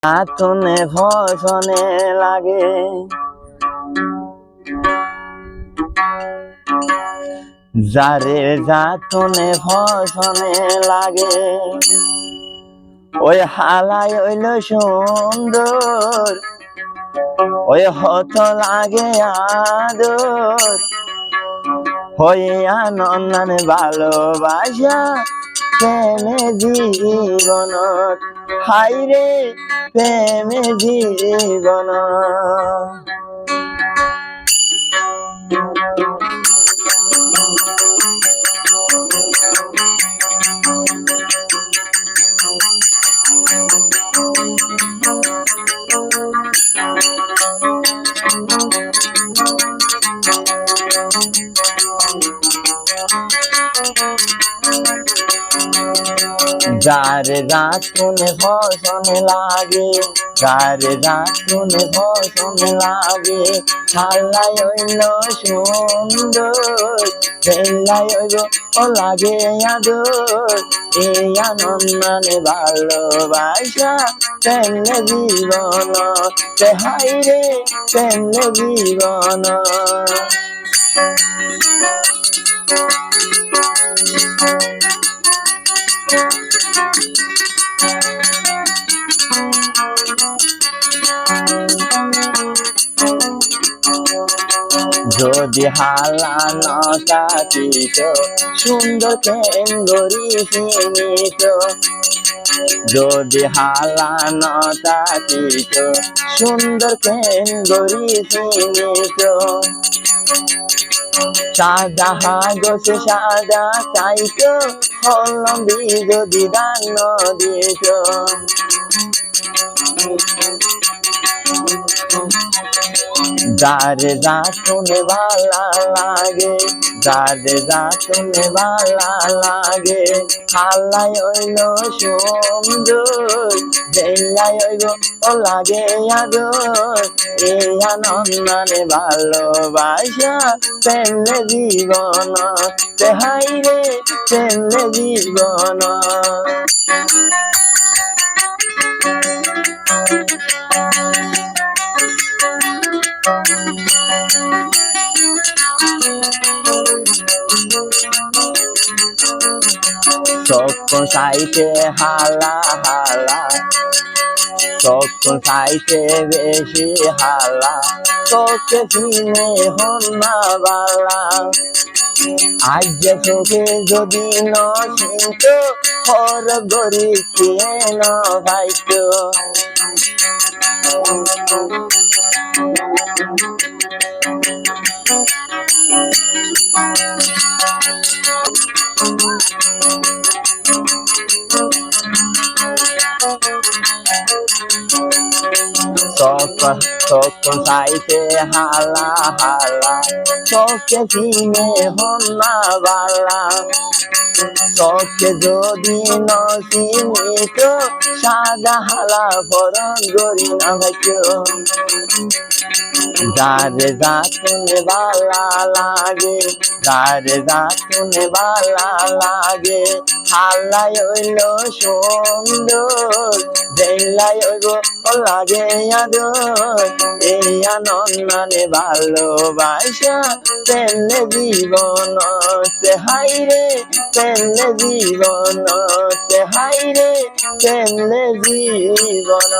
আতনে ভসনে লাগে যারে যাতনে ভসনে লাগে ওই হালাই হইল সুন্দর ওই হত লাগে আদর হইয়া নন্দান ভালোবাসা প্রেমে জীবন হাইরে প্রেমে জীবন যারে রাতুনে ভসনে লাগে যারে রাতুনে ভসনে লাগে হাল্লাই হইল সুন্দর বেল্লাই হইল ও লাগে আদর এই আনন্দে ভালোবাসা প্রেমে জীবন হাই রে প্রেমে জীবন যদি হালা নকাতিত সুন্দর কেঙ্গরি সীমিত যদি হালা নকাতিত সুন্দর কেঙ্গরি সীমিত সাদা হাগস সাদা চাইত হলম্বি যদি দান দিত যারে যাতনে ভালা লাগে যারে যাতনে ভালা লাগে হাল্লাই হইল সুন্দর বেল্লাই হইল ও লাগে আদর এই আনন্দে ভালোবাসা প্রেমে জীবন হাই রে প্রেমে জীবন তখন সাইতে হালা হালা তখন সাইতে বেশি হালা তোকে চিনে হন্না বালা আজ যে চোখে যদি ন চিন্ত হর গরি কেন ভাইত তখন সাইতে হালা হালা তোকে চিনে হন্না বালা তোকে যদি নিত সাদা হালা ফরন গরি না ভাইত যারে যাতনে ভালা লাগে যারে যাতনে ভালা লাগে হাল্লাই হইল সুন্দর বেল্লাই হইব ও লাগে আদর এই আনন্দে ভালোবাসা প্রেমে জীবন হাই রে প্রেমে জীবন হাই রে প্রেমে জীবন